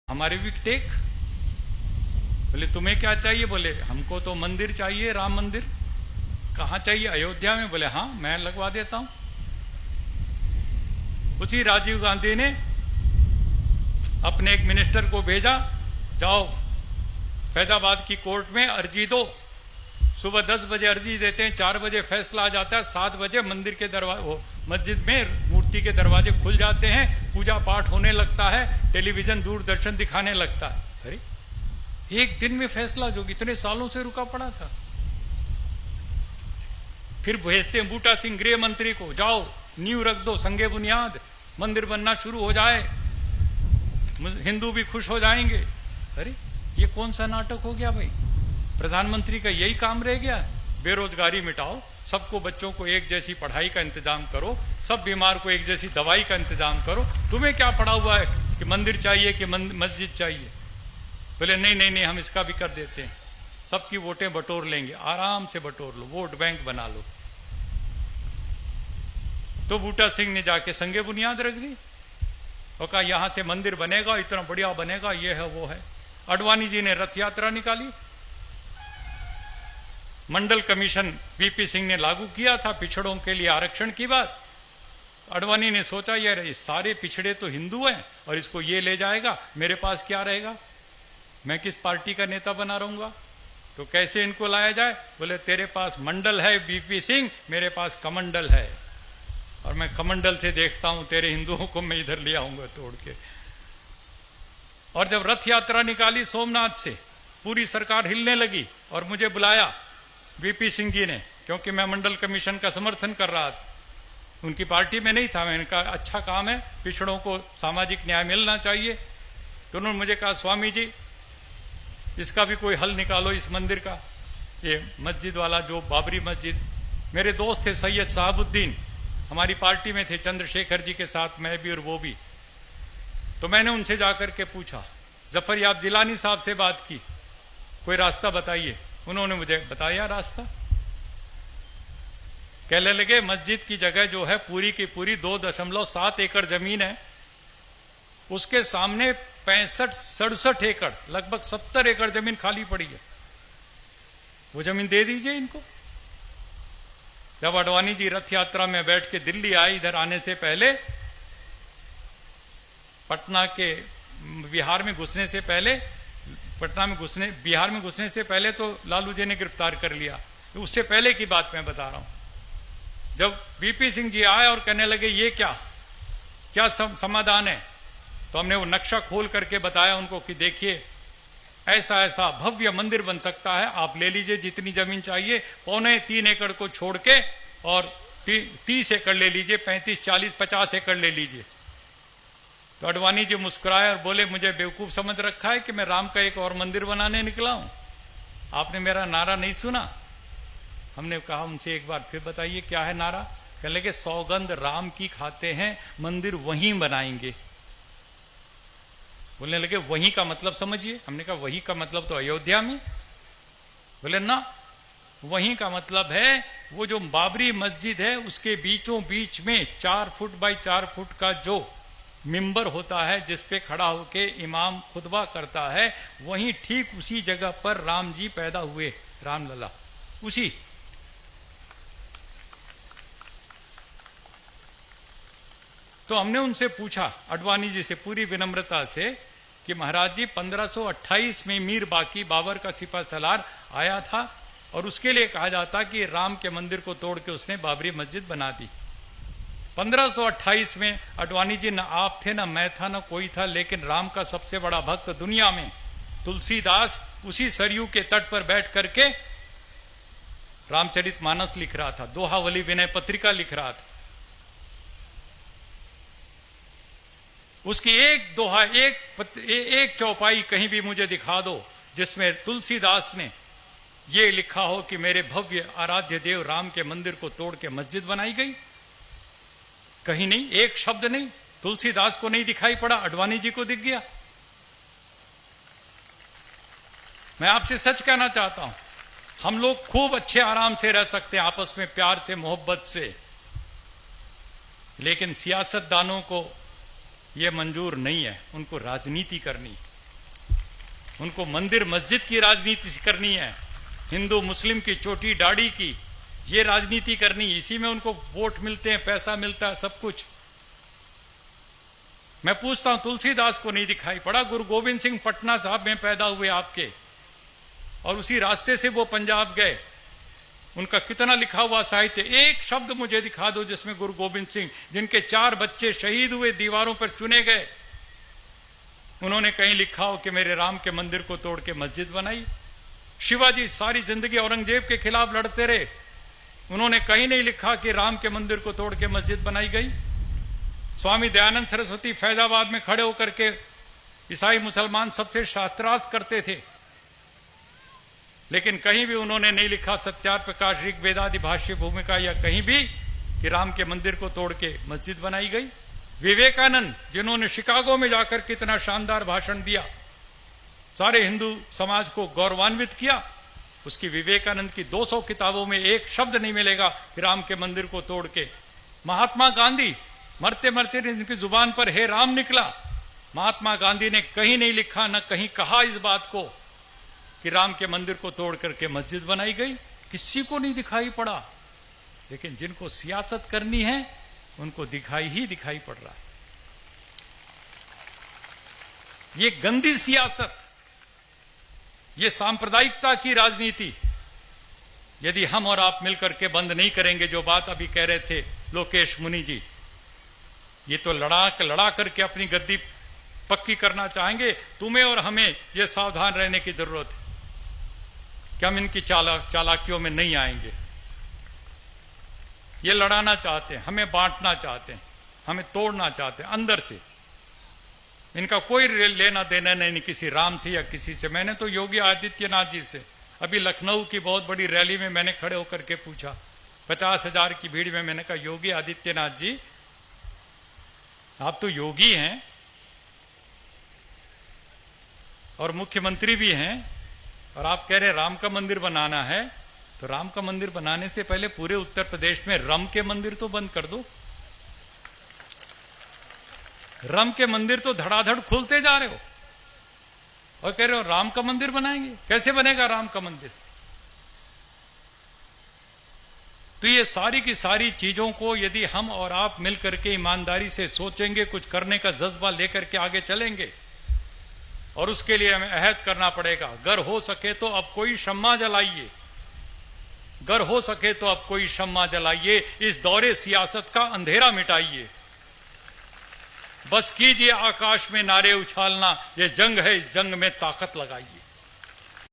हमारे भी टेक। बोले तुम्हें क्या चाहिए? बोले हमको तो मंदिर चाहिए, राम मंदिर। कहाँ चाहिए? अयोध्या में। बोले हाँ मैं लगवा देता हूं। उसी राजीव गांधी ने अपने एक मिनिस्टर को भेजा, जाओ फैजाबाद की कोर्ट में अर्जी दो। सुबह 10 बजे अर्जी देते हैं, 4 बजे फैसला आ जाता है, 7 बजे मंदिर के दरवाजे, मस्जिद में मूर्ति के दरवाजे खुल जाते हैं, पूजा पाठ होने लगता है, टेलीविजन दूरदर्शन दिखाने लगता है। अरे एक दिन में फैसला जो इतने सालों से रुका पड़ा था। फिर भेजते हैं बूटा सिंह गृह मंत्री को, जाओ नींव रख दो, संगे बुनियाद, मंदिर बनना शुरू हो जाए, हिंदू भी खुश हो जाएंगे। अरे ये कौन सा नाटक हो गया भाई? प्रधानमंत्री का यही काम रह गया? बेरोजगारी मिटाओ, सबको, बच्चों को एक जैसी पढ़ाई का इंतजाम करो, सब बीमार को एक जैसी दवाई का इंतजाम करो। तुम्हें क्या पड़ा हुआ है कि मंदिर चाहिए कि मस्जिद चाहिए? बोले नहीं नहीं नहीं, हम इसका भी कर देते हैं, सबकी वोटें बटोर लेंगे, आराम से बटोर लो, वोट बैंक बना लो। तो बूटा सिंह ने जाके संगे बुनियाद रख दी और कहा यहां से मंदिर बनेगा, इतना बढ़िया बनेगा, ये है वो है। आडवाणी जी ने रथ यात्रा निकाली। मंडल कमीशन वीपी सिंह ने लागू किया था पिछड़ों के लिए आरक्षण की बात। आडवाणी ने सोचा यार ये सारे पिछड़े तो हिंदू हैं और इसको ये ले जाएगा, मेरे पास क्या रहेगा, मैं किस पार्टी का नेता बना रहूंगा, तो कैसे इनको लाया जाए? बोले तेरे पास मंडल है वीपी सिंह, मेरे पास कमंडल है, और मैं कमंडल से देखता हूं तेरे हिंदुओं को मैं इधर ले आऊंगा तोड़ के। और जब रथ यात्रा निकाली सोमनाथ से, पूरी सरकार हिलने लगी और मुझे बुलाया वीपी सिंह जी ने, क्योंकि मैं मंडल कमीशन का समर्थन कर रहा था, उनकी पार्टी में नहीं था। मैंने कहा अच्छा काम है, पिछड़ों को सामाजिक न्याय मिलना चाहिए। तो उन्होंने मुझे कहा स्वामी जी इसका भी कोई हल निकालो, इस मंदिर का, ये मस्जिद वाला जो बाबरी मस्जिद। मेरे दोस्त थे सैयद साहबुद्दीन, हमारी पार्टी में थे, चंद्रशेखर जी के साथ मैं भी और वो भी। तो मैंने उनसे जाकर के पूछा, जफर याब जिलानी साहब से बात की, कोई रास्ता बताइए। उन्होंने मुझे बताया रास्ता। कहने लगे मस्जिद की जगह जो है पूरी की पूरी 2.7 एकड़ जमीन है, उसके सामने 65-67 एकड़, लगभग 70 एकड़ जमीन खाली पड़ी है, वो जमीन दे दीजिए इनको। जब आडवाणी जी रथ यात्रा में बैठ के दिल्ली आए, इधर आने से पहले, पटना के बिहार में घुसने से पहले, बिहार में घुसने से पहले तो लालू जी ने गिरफ्तार कर लिया, उससे पहले की बात मैं बता रहा हूं। जब वीपी सिंह जी आए और कहने लगे ये क्या समाधान है, तो हमने वो नक्शा खोल करके बताया उनको कि देखिए ऐसा ऐसा भव्य मंदिर बन सकता है, आप ले लीजिए जितनी जमीन चाहिए, 3.25 एकड़ को छोड़ के, और 30 एकड़ ले लीजिए, 35, 40, 50 एकड़ ले लीजिए। तो आडवाणी जी मुस्कुराए और बोले मुझे बेवकूफ समझ रखा है कि मैं राम का एक और मंदिर बनाने निकला हूं? आपने मेरा नारा नहीं सुना? हमने कहा उनसे एक बार फिर बताइए क्या है नारा? कहने लगे सौगंध राम की खाते हैं, मंदिर वहीं बनाएंगे। बोलने लगे वहीं का मतलब समझिए। हमने कहा वहीं का मतलब तो अयोध्या में। बोले ना, वहीं का मतलब है वो जो बाबरी मस्जिद है उसके बीचों बीच में 4 फुट बाई 4 फुट का जो मिंबर होता है जिस पे खड़ा होके इमाम खुतबा करता है, वहीं ठीक उसी जगह पर राम जी पैदा हुए, रामलला। उसी तो हमने उनसे पूछा आडवाणी जी से पूरी विनम्रता से कि महाराज जी 1528 में मीर बाकी बाबर का सिपह सलार आया था और उसके लिए कहा जाता कि राम के मंदिर को तोड़ के उसने बाबरी मस्जिद बना दी। 1528 में आडवाणी जी न आप थे, न मैं था, न कोई था, लेकिन राम का सबसे बड़ा भक्त दुनिया में तुलसीदास उसी सरयू के तट पर बैठ करके रामचरितमानस लिख रहा था, दोहावली विनय पत्रिका लिख रहा था। उसकी एक दोहा, एक चौपाई कहीं भी मुझे दिखा दो जिसमें तुलसीदास ने ये लिखा हो कि मेरे भव्य आराध्य देव राम के मंदिर को तोड़ के मस्जिद बनाई गई। कहीं नहीं, एक शब्द नहीं। तुलसीदास को नहीं दिखाई पड़ा, आडवाणी जी को दिख गया। मैं आपसे सच कहना चाहता हूं, हम लोग खूब अच्छे आराम से रह सकते हैं आपस में, प्यार से, मोहब्बत से, लेकिन सियासतदानों को यह मंजूर नहीं है, उनको राजनीति करनी। उनको मंदिर मस्जिद की राजनीति करनी है, हिंदू मुस्लिम की चोटी दाढ़ी की ये राजनीति करनी, इसी में उनको वोट मिलते हैं, पैसा मिलता है, सब कुछ। मैं पूछता हूं, तुलसीदास को नहीं दिखाई पड़ा? गुरु गोविंद सिंह पटना साहब में पैदा हुए आपके, और उसी रास्ते से वो पंजाब गए। उनका कितना लिखा हुआ साहित्य, एक शब्द मुझे दिखा दो जिसमें गुरु गोविंद सिंह, जिनके 4 बच्चे शहीद हुए, दीवारों पर चुने गए, उन्होंने कहीं लिखा हो कि मेरे राम के मंदिर को तोड़ के मस्जिद बनाई? शिवाजी सारी जिंदगी औरंगजेब के खिलाफ लड़ते रहे, उन्होंने कहीं नहीं लिखा कि राम के मंदिर को तोड़ के मस्जिद बनाई गई। स्वामी दयानंद सरस्वती फैजाबाद में खड़े होकर के ईसाई मुसलमान सबसे शास्त्रार्थ करते थे, लेकिन कहीं भी उन्होंने नहीं लिखा सत्यार्थ प्रकाश ऋग्वेदादि भाष्य भूमिका या कहीं भी कि राम के मंदिर को तोड़ के मस्जिद बनाई गई। विवेकानंद, जिन्होंने शिकागो में जाकर कितना शानदार भाषण दिया, सारे हिंदू समाज को गौरवान्वित किया, उसकी विवेकानंद की 200 किताबों में एक शब्द नहीं मिलेगा कि राम के मंदिर को तोड़ के। महात्मा गांधी, मरते मरते इनकी जुबान पर हे राम निकला, महात्मा गांधी ने कहीं नहीं लिखा, न कहीं कहा इस बात को कि राम के मंदिर को तोड़ करके मस्जिद बनाई गई, किसी को नहीं दिखाई पड़ा। लेकिन जिनको सियासत करनी है उनको दिखाई ही दिखाई पड़ रहा है। ये गंदी सियासत, ये सांप्रदायिकता की राजनीति यदि हम और आप मिलकर के बंद नहीं करेंगे, जो बात अभी कह रहे थे लोकेश मुनि जी, ये तो लड़ा करके अपनी गद्दी पक्की करना चाहेंगे। तुम्हें और हमें ये सावधान रहने की जरूरत है कि हम इनकी चालाकियों में नहीं आएंगे। ये लड़ाना चाहते हैं, हमें बांटना चाहते हैं, हमें तोड़ना चाहते हैं अंदर से। इनका कोई लेना देना नहीं किसी राम से या किसी से। मैंने तो योगी आदित्यनाथ जी से अभी लखनऊ की बहुत बड़ी रैली में मैंने खड़े होकर के पूछा, 50,000 की भीड़ में, मैंने कहा योगी आदित्यनाथ जी, आप तो योगी हैं और मुख्यमंत्री भी हैं, और आप कह रहे राम का मंदिर बनाना है, तो राम का मंदिर बनाने से पहले पूरे उत्तर प्रदेश में रम के मंदिर तो बंद कर दो। रम के मंदिर तो धड़ाधड़ खोलते जा रहे हो और कह रहे हो राम का मंदिर बनाएंगे। कैसे बनेगा राम का मंदिर? तो ये सारी की सारी चीजों को यदि हम और आप मिलकर के ईमानदारी से सोचेंगे, कुछ करने का जज्बा लेकर के आगे चलेंगे, और उसके लिए हमें अहद करना पड़ेगा। अगर हो सके तो अब कोई शम्मा जलाइए, अगर हो सके तो अब कोई शम्मा जलाइए, इस दौरे सियासत का अंधेरा मिटाइए। बस कीजिए आकाश में नारे उछालना, ये जंग है, इस जंग में ताकत लगाइए।